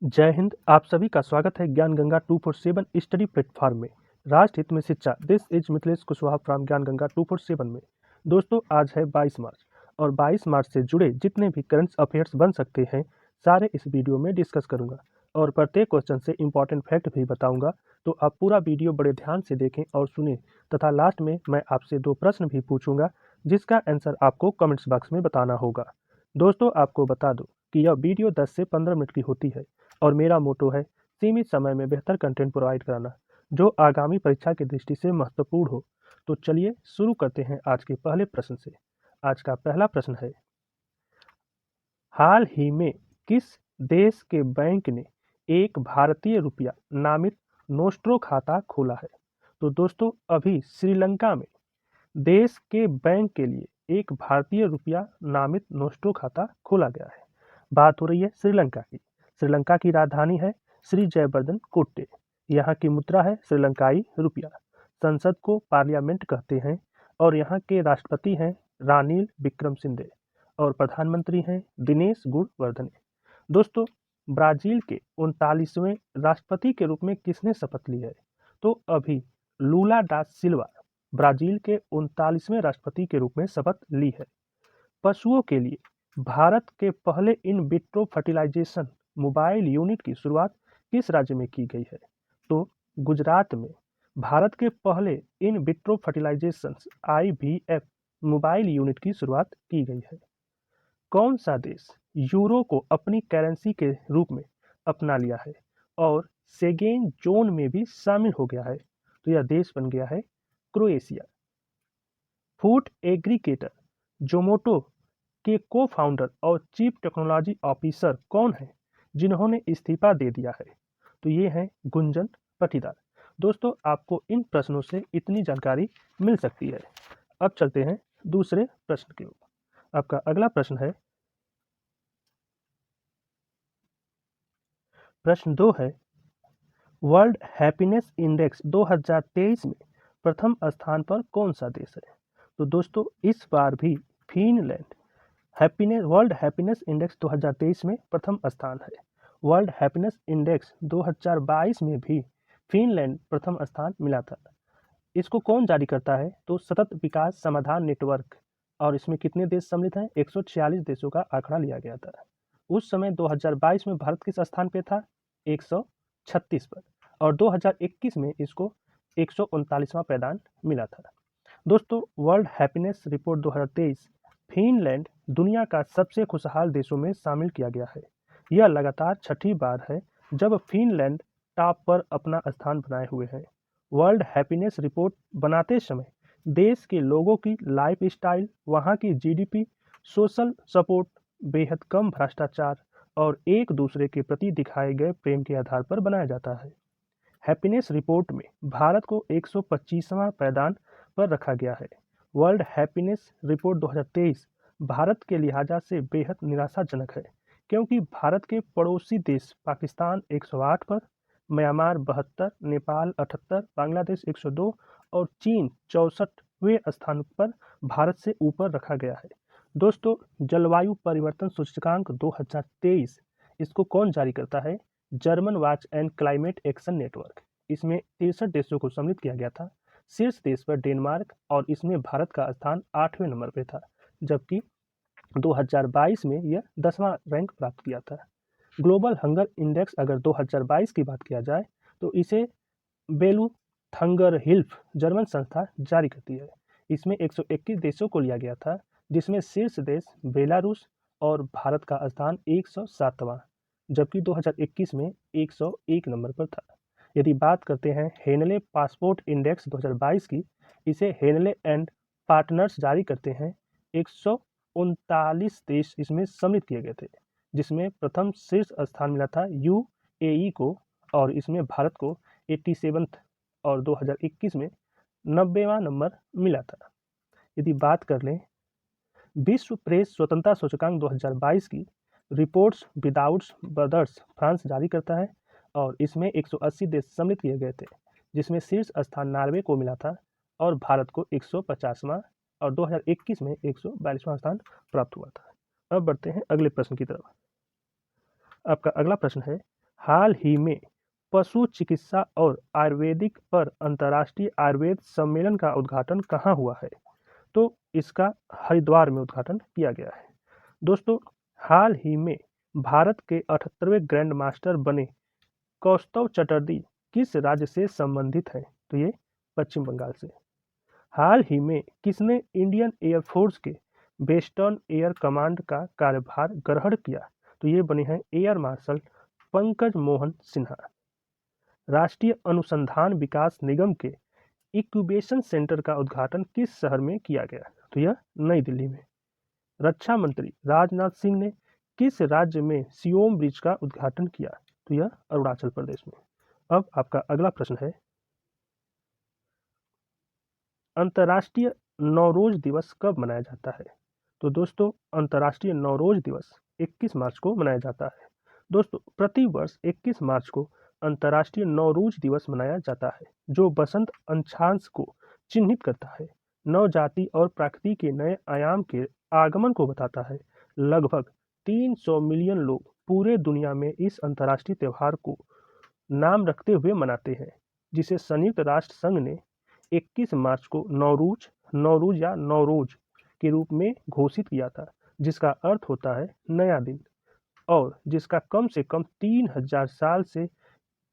जय हिंद। आप सभी का स्वागत है ज्ञान गंगा 247 स्टडी प्लेटफॉर्म में। राष्ट्र हित में शिक्षा। This is Mithilesh Kushwaha from ज्ञान गंगा 247 में। दोस्तों, आज है 22 मार्च और 22 मार्च से जुड़े जितने भी करंट अफेयर्स बन सकते हैं सारे इस वीडियो में डिस्कस करूंगा और प्रत्येक क्वेश्चन से इंपॉर्टेंट फैक्ट भी बताऊंगा। तो आप पूरा वीडियो बड़े ध्यान से देखें और सुनें तथा लास्ट में मैं आपसे 2 प्रश्न भी पूछूंगा जिसका आंसर आपको कमेंट्स बॉक्स में बताना होगा। दोस्तों, आपको बता दूं कि यह वीडियो 10 से 15 मिनट की होती है और मेरा मोटो है सीमित समय में बेहतर कंटेंट प्रोवाइड कराना जो आगामी परीक्षा की दृष्टि से महत्वपूर्ण हो। तो चलिए शुरू करते हैं आज के पहले प्रश्न से। आज का पहला प्रश्न है, हाल ही में किस देश के बैंक ने एक भारतीय रुपया नामित नोस्ट्रो खाता खोला है? तो दोस्तों, अभी श्रीलंका में देश के बैंक के लिए एक भारतीय रुपया नामित नोस्ट्रो खाता खोला गया है। बात हो रही है श्रीलंका की। श्रीलंका की राजधानी है श्री जयवर्धन कोट्टे। यहाँ की मुद्रा है श्रीलंकाई रुपया। संसद को पार्लियामेंट कहते हैं और यहाँ के राष्ट्रपति हैं रानिल विक्रमसिंघे और प्रधानमंत्री हैं दिनेश गुणवर्धने। दोस्तों, ब्राजील के 39वें राष्ट्रपति के रूप में किसने शपथ ली है? तो अभी लूला डा सिल्वा ब्राजील के 39वें राष्ट्रपति के रूप में शपथ ली है। पशुओं के लिए भारत के पहले in vitro fertilization mobile unit की शुरुआत किस राज्य में की गई है? तो गुजरात में भारत के पहले in vitro fertilization IVF mobile unit की शुरुआत की गई है। कौन सा देश यूरो को अपनी करेंसी के रूप में अपना लिया है और सेगेन जोन में भी शामिल हो गया है? तो यह देश बन गया है क्रोएशिया। फूड एग्रीगेटर जोमोटो के को फाउंडर और चीफ टेक्नोलॉजी ऑफिसर कौन है जिन्होंने इस्तीफा दे दिया है? तो ये हैं गुंजन पाटीदार। दोस्तों, आपको इन प्रश्नों से इतनी जानकारी मिल सकती है। अब चलते हैं दूसरे प्रश्न की ओर। आपका अगला प्रश्न है, प्रश्न 2 है, वर्ल्ड हैप्पीनेस इंडेक्स 2023 में प्रथम स्थान पर कौन सा देश है? तो दोस्तों, इस बार भी फिनलैंड वर्ल्ड हैप्पीनेस इंडेक्स 2023 में प्रथम स्थान है। वर्ल्ड हैप्पीनेस इंडेक्स 2022 में भी फिनलैंड प्रथम स्थान मिला था। इसको कौन जारी करता है? तो सतत विकास समाधान नेटवर्क। और इसमें कितने देश सम्मिलित हैं? 146 देशों का आंकड़ा लिया गया था। उस समय 2022 में भारत किस स्थान पे था? 136 पर। और 2021 में इसको 139वां पायदान मिला था। दोस्तों, वर्ल्ड हैप्पीनेस रिपोर्ट 2023 फिनलैंड दुनिया का सबसे खुशहाल देशों में शामिल किया गया है। यह लगातार छठी बार है जब फिनलैंड टॉप पर अपना स्थान बनाए हुए है। वर्ल्ड हैप्पीनेस रिपोर्ट बनाते समय देश के लोगों की लाइफ स्टाइल, वहाँ की GDP, सोशल सपोर्ट, बेहद कम भ्रष्टाचार और एक दूसरे के प्रति दिखाए गए प्रेम के आधार पर बनाया जाता है। हैप्पीनेस रिपोर्ट में भारत को 125वां पायदान पर रखा गया है। वर्ल्ड हैप्पीनेस रिपोर्ट 2023 भारत के लिहाजा से बेहद निराशाजनक है क्योंकि भारत के पड़ोसी देश पाकिस्तान 108 पर, म्यांमार 72, नेपाल 78, बांग्लादेश 102 और चीन 64वें स्थान पर भारत से ऊपर रखा गया है। दोस्तों, जलवायु परिवर्तन सूचकांक 2023 इसको कौन जारी करता है? German watch and climate action network. इसमें 63 देशों को सम्मिलित किया गया था। शीर्ष देश पर डेनमार्क और इसमें भारत का स्थान 8वें नंबर पर था, जबकि 2022 में यह 10वां रैंक प्राप्त किया था। ग्लोबल हंगर इंडेक्स अगर 2022 की बात किया जाए तो इसे बेलू थंगर हिल्फ जर्मन संस्था जारी करती है। इसमें 121 देशों को लिया गया था, जिसमें शीर्ष देश बेलारूस और भारत का स्थान 107वां, जबकि 2021 में 101 नंबर पर था। यदि बात करते हैं हेनले पासपोर्ट इंडेक्स 2022 की, इसे हेनले एंड पार्टनर्स जारी करते हैं। 139 देश इसमें सम्मिलित किए गए थे, जिसमें प्रथम शीर्ष स्थान मिला था UAE को और इसमें भारत को 87th और 2021 में 90वां नंबर मिला था। यदि बात कर लें विश्व प्रेस स्वतंत्रता सूचकांक 2022 की, रिपोर्ट्स विदाउट बॉर्डर्स फ्रांस जारी करता है और इसमें 180 देश सम्मिलित किए गए थे, जिसमें शीर्ष स्थान नॉर्वे को मिला था और भारत को 150वां और 2021 में 142वां स्थान प्राप्त हुआ था। अब बढ़ते हैं अगले प्रश्न की तरफ। आपका अगला प्रश्न है, हाल ही में पशु चिकित्सा और आयुर्वेदिक पर अंतर्राष्ट्रीय आयुर्वेद सम्मेलन का उद्घाटन कहाँ हुआ है? तो इसका हरिद्वार में उद्घाटन किया गया है। दोस्तों, हाल ही में भारत के 78वें ग्रैंड मास्टर बने कौस्तव चटर्जी किस राज्य से संबंधित हैं? तो ये पश्चिम बंगाल से। हाल ही में किसने इंडियन एयरफोर्स के वेस्टर्न एयर कमांड का कार्यभार ग्रहण किया? तो ये बने हैं एयर मार्शल पंकज मोहन सिन्हा। राष्ट्रीय अनुसंधान विकास निगम के इंक्यूबेशन सेंटर का उद्घाटन किस शहर में किया गया? तो यह नई दिल्ली में। रक्षा मंत्री राजनाथ सिंह ने किस राज्य में सियोम ब्रिज का उद्घाटन किया? तो यह अरुणाचल प्रदेश में। अब आपका अगला प्रश्न है, अंतर्राष्ट्रीय नौरोज दिवस कब मनाया जाता है? तो दोस्तों, अंतर्राष्ट्रीय नौरोज दिवस 21 मार्च को मनाया जाता है। दोस्तों, प्रतिवर्ष 21 मार्च को अंतर्राष्ट्रीय नौरोज दिवस मनाया जाता है, जो बसंत अंशांश को चिन्हित करता है, नवजाति और प्रकृति के नए आयाम के आगमन को बताता है। लगभग 300 मिलियन लोग पूरे दुनिया में इस अंतर्राष्ट्रीय त्यौहार को नाम रखते हुए मनाते हैं, जिसे संयुक्त राष्ट्र संघ ने 21 मार्च को नौरूज या नौरोज के रूप में घोषित किया था, जिसका अर्थ होता है नया दिन, और जिसका कम से कम 3000 साल से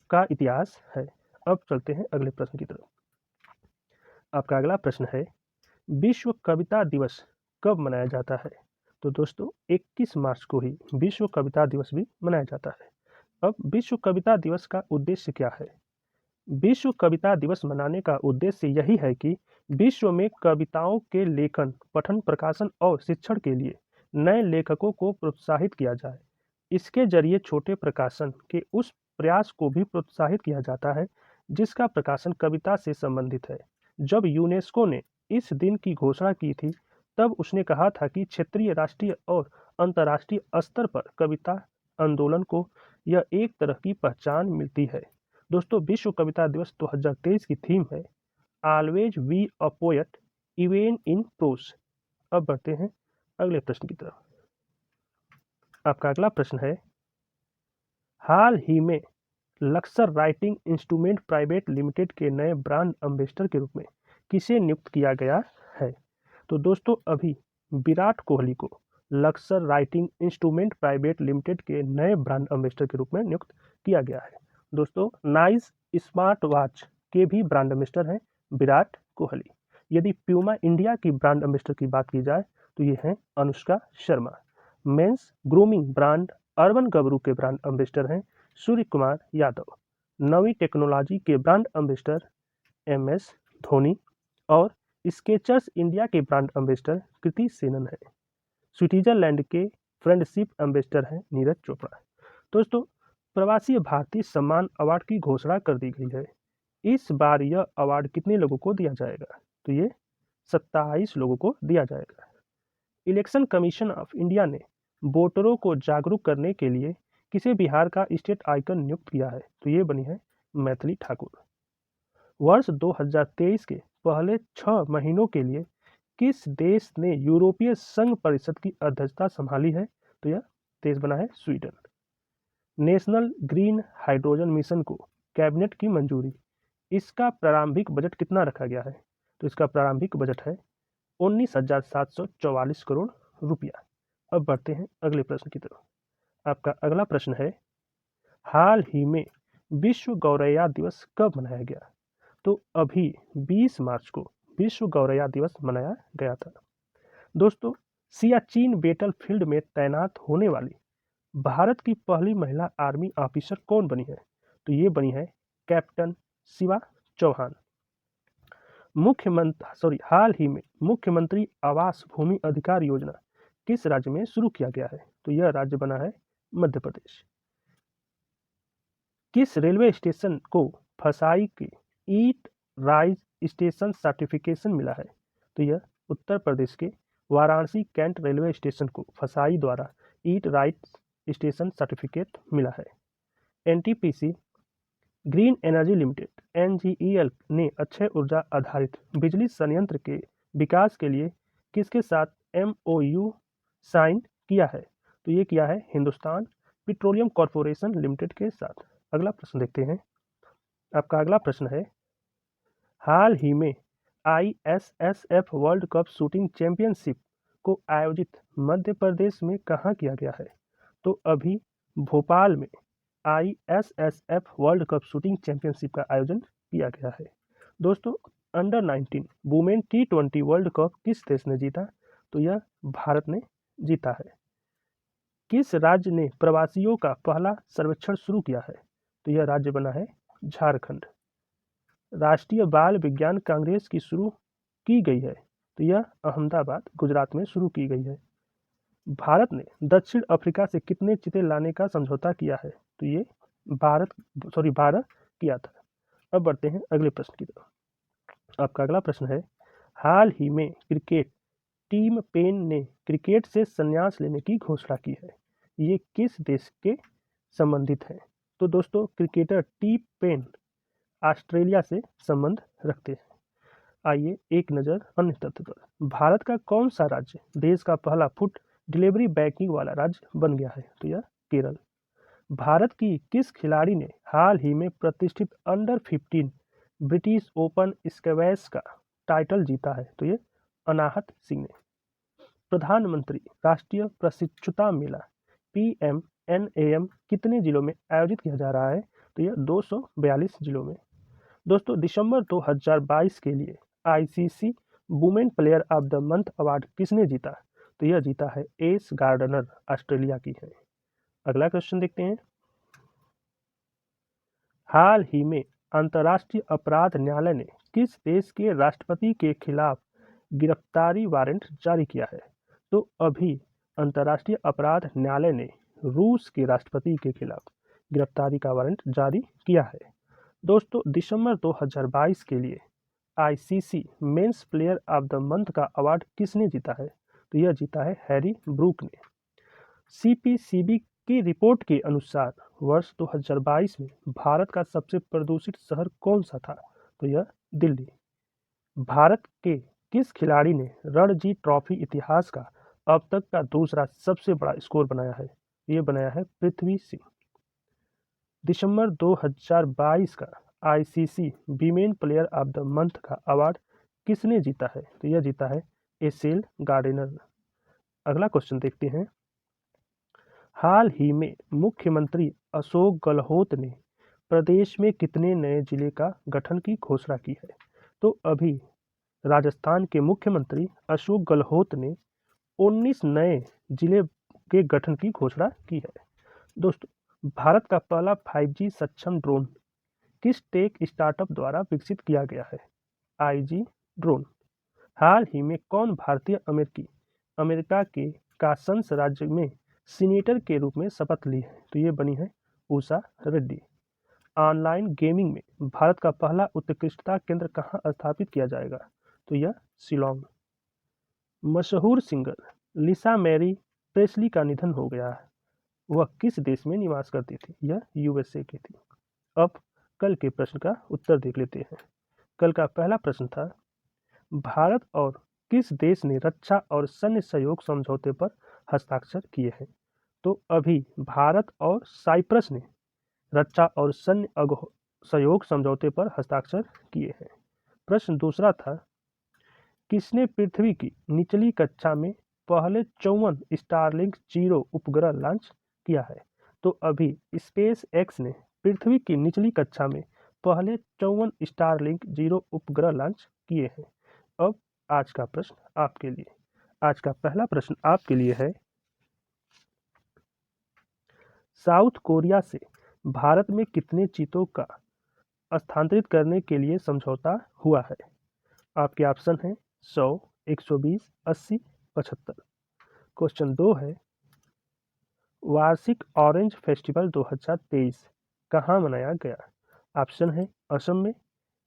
का इतिहास है। अब चलते हैं अगले प्रश्न की तरफ। आपका अगला प्रश्न है, विश्व कविता दिवस कब मनाया जाता है? तो दोस्तों, 21 मार्च को ही विश्व कविता दिवस भी मनाया जाता है। अब विश्व कविता दिवस का उद्देश्य क्या है? विश्व कविता दिवस मनाने का उद्देश्य यही है कि विश्व में कविताओं के लेखन, पठन, प्रकाशन और शिक्षण के लिए नए लेखकों को प्रोत्साहित किया जाए। इसके जरिए छोटे प्रकाशन के उस प्रयास को भी प्रोत्साहित किया जाता है जिसका प्रकाशन कविता से संबंधित है। जब यूनेस्को ने इस दिन की घोषणा की थी, तब उसने कहा था कि क्षेत्रीय, राष्ट्रीय और अंतर्राष्ट्रीय स्तर पर कविता आंदोलन को यह एक तरह की पहचान मिलती है। दोस्तों, विश्व कविता दिवस 2023 की थीम है always be a poet even in prose. अब बढ़ते हैं अगले प्रश्न की तरफ। आपका अगला प्रश्न है, हाल ही में Laksar writing instrument private limited के नए ब्रांड एम्बेसडर के रूप में किसे नियुक्त किया गया है? तो दोस्तों, अभी विराट कोहली को Laksar writing instrument private limited के नए ब्रांड एम्बेसडर के रूप में नियुक्त किया गया है। दोस्तों, नाइस स्मार्ट वॉच के भी ब्रांड एम्बेसडर हैं विराट कोहली। यदि प्यूमा इंडिया की ब्रांड एम्बेसडर की बात की जाए तो ये हैं Anushka Sharma. Men's grooming brand urban Gabru के ब्रांड एम्बेसडर हैं सूर्य कुमार यादव। नवी टेक्नोलॉजी के ब्रांड एम्बेसडर MS धोनी और स्केचर्स इंडिया के ब्रांड एम्बेसडर कृति सेनन है। स्विट्जरलैंड के फ्रेंडशिप एम्बेसडर हैं नीरज चोपड़ा। दोस्तों, प्रवासी भारतीय सम्मान अवार्ड की घोषणा कर दी गई है। इस बार यह अवार्ड कितने लोगों को दिया जाएगा? तो ये 27 लोगों को दिया जाएगा। इलेक्शन कमीशन ऑफ इंडिया ने वोटरों को जागरूक करने के लिए किसे बिहार का स्टेट आइकन नियुक्त किया है? तो ये बनी है मैथिली ठाकुर। वर्ष 2023 के पहले 6 महीनों के लिए किस देश ने यूरोपीय संघ परिषद की अध्यक्षता संभाली है? तो यह देश बना है Sweden. National green hydrogen mission को कैबिनेट की मंजूरी। इसका प्रारंभिक बजट कितना रखा गया है? तो इसका प्रारंभिक बजट है 19,744 करोड़ रुपया। अब बढ़ते हैं अगले प्रश्न की तरफ। आपका अगला प्रश्न है, हाल ही में विश्व गौरैया दिवस कब मनाया गया? तो अभी 20 मार्च को विश्व गौरैया दिवस मनाया गया था। दोस्तों, सियाचिन बेटल फील्ड में तैनात होने वाली भारत की पहली महिला आर्मी ऑफिसर कौन बनी है? तो ये बनी है कैप्टन शिवा चौहान। हाल ही में मुख्यमंत्री आवास भूमि अधिकार योजना किस राज्य में शुरू किया गया है? तो यह राज्य बना है मध्य प्रदेश। किस रेलवे स्टेशन को फसाई के ईट राइज स्टेशन सर्टिफिकेशन मिला है? तो यह उत्तर प्रदेश के वाराणसी कैंट रेलवे स्टेशन को फसाई द्वारा ईट राइज स्टेशन सर्टिफिकेट मिला है। NTPC green energy limited NGEL ने अक्षय ऊर्जा आधारित बिजली संयंत्र के विकास के लिए किसके साथ MOU साइन किया है? तो ये किया है हिंदुस्तान पेट्रोलियम कॉरपोरेशन लिमिटेड के साथ। अगला प्रश्न देखते हैं। आपका अगला प्रश्न है, हाल ही में ISSF world cup shooting championship को आयोजित मध्य प्रदेश में कहाँ किया गया है? तो अभी भोपाल में ISSF world cup shooting championship का आयोजन किया गया है। दोस्तों, under 19 women T20 world cup किस देश ने जीता? तो यह भारत ने जीता है। किस राज्य ने प्रवासियों का पहला सर्वेक्षण शुरू किया है? तो यह राज्य बना है झारखंड। राष्ट्रीय बाल विज्ञान कांग्रेस की शुरू की गई है? तो यह अहमदाबाद गुजरात में शुरू की गई है। भारत ने दक्षिण अफ्रीका से कितने चीते लाने का समझौता किया है? तो ये 12 किया था। अब बढ़ते हैं अगले प्रश्न की तरफ। आपका अगला प्रश्न है, हाल ही में क्रिकेट टीम पेन ने क्रिकेट से संन्यास लेने की घोषणा की है। ये किस देश के संबंधित है? तो दोस्तों, क्रिकेटर टीम पेन ऑस्ट्रेलिया से संबंध रखते हैं। आइए एक नज़र अन्य तथ्य पर। भारत का कौन सा राज्य देश का पहला फूड डिलीवरी बैंकिंग वाला राज्य बन गया है? तो यह केरल। भारत की किस खिलाड़ी ने हाल ही में प्रतिष्ठित अंडर 15 ब्रिटिश ओपन स्क्वैश का टाइटल जीता है? तो ये अनाहत सिंह ने। प्रधानमंत्री राष्ट्रीय प्रशिक्षुता मेला PMNAM कितने जिलों में आयोजित किया जा रहा है? तो यह 242 जिलों में। दोस्तों, दिसंबर 2022 के लिए ICC women player of the month award किसने जीता? तो यह जीता है एस गार्डनर, ऑस्ट्रेलिया की है। अगला क्वेश्चन देखते हैं। हाल ही में अंतर्राष्ट्रीय अपराध न्यायालय ने किस देश के राष्ट्रपति के खिलाफ गिरफ्तारी वारंट जारी किया है? तो अभी अंतर्राष्ट्रीय अपराध न्यायालय ने रूस के राष्ट्रपति के खिलाफ गिरफ्तारी का वारंट जारी किया है। दोस्तों, दिसंबर 2022 के लिए ICC men's player of the month का अवार्ड किसने जीता है? तो यह जीता है हैरी ब्रूक ने। CPCB की रिपोर्ट के अनुसार वर्ष 2022 में भारत का सबसे प्रदूषित शहर कौन सा था? तो यह दिल्ली। भारत के किस खिलाड़ी ने रणजी ट्रॉफी इतिहास का अब तक का दूसरा सबसे बड़ा स्कोर बनाया है? ये बनाया है पृथ्वी सिंह। दिसंबर 2022 का ICC women player of the month का अवार्ड किसने जीता है? तो यह जीता है एसेल गार्डनर। अगला क्वेश्चन देखते हैं। हाल ही में मुख्यमंत्री अशोक गहलोत ने प्रदेश में कितने नए जिले का गठन की घोषणा की है? तो अभी राजस्थान के मुख्यमंत्री अशोक गहलोत ने 19 नए जिले के गठन की घोषणा की है। दोस्तों, भारत का पहला 5G सक्षम ड्रोन किस टेक स्टार्टअप द्वारा विकसित किया गया है? IG drone. हाल ही में कौन भारतीय अमेरिका के कांसास राज्य में सीनेटर के रूप में शपथ ली है? तो ये बनी है उषा रेड्डी। ऑनलाइन गेमिंग में भारत का पहला उत्कृष्टता केंद्र कहाँ स्थापित किया जाएगा? तो यह शिलोंग। मशहूर सिंगर लिसा मैरी प्रेस्ली का निधन हो गया है। वह किस देश में निवास करती थी? यह USA की थी। अब कल के प्रश्न का उत्तर देख लेते हैं। कल का पहला प्रश्न था, भारत और किस देश ने रक्षा और सैन्य सहयोग समझौते पर हस्ताक्षर किए हैं? तो अभी भारत और साइप्रस ने रक्षा और सैन्य सहयोग समझौते पर हस्ताक्षर किए हैं। प्रश्न दूसरा था, किसने पृथ्वी की निचली कक्षा में पहले 54 स्टारलिंक 0 उपग्रह लॉन्च किया है? तो अभी स्पेस एक्स ने पृथ्वी की निचली कक्षा में पहले 54 स्टारलिंक 0 उपग्रह लॉन्च किए हैं। अब आज का प्रश्न आपके लिए। आज का पहला प्रश्न आपके लिए है, साउथ कोरिया से भारत में कितने चीतों का स्थानांतरित करने के लिए समझौता हुआ है? आपके ऑप्शन हैं 100, 120, 80, 75। क्वेश्चन 2 है, वार्षिक ऑरेंज फेस्टिवल 2023 कहाँ मनाया गया? ऑप्शन है असम में,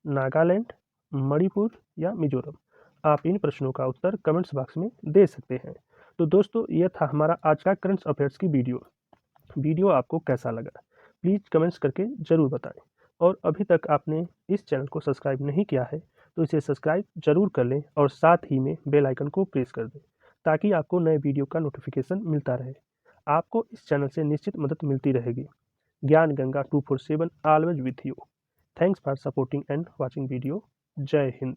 नागालैंड, मणिपुर या मिजोरम। आप इन प्रश्नों का उत्तर कमेंट्स बॉक्स में दे सकते हैं। तो दोस्तों, यह था हमारा आज का करंट अफेयर्स की वीडियो आपको कैसा लगा प्लीज़ कमेंट्स करके ज़रूर बताएं। और अभी तक आपने इस चैनल को सब्सक्राइब नहीं किया है तो इसे सब्सक्राइब जरूर कर लें और साथ ही में बेल आइकन को प्रेस कर दें ताकि आपको नए वीडियो का नोटिफिकेशन मिलता रहे। आपको इस चैनल से निश्चित मदद मिलती रहेगी। ज्ञान Ganga 247 always with you. Thanks for supporting and watching video. जय हिंद।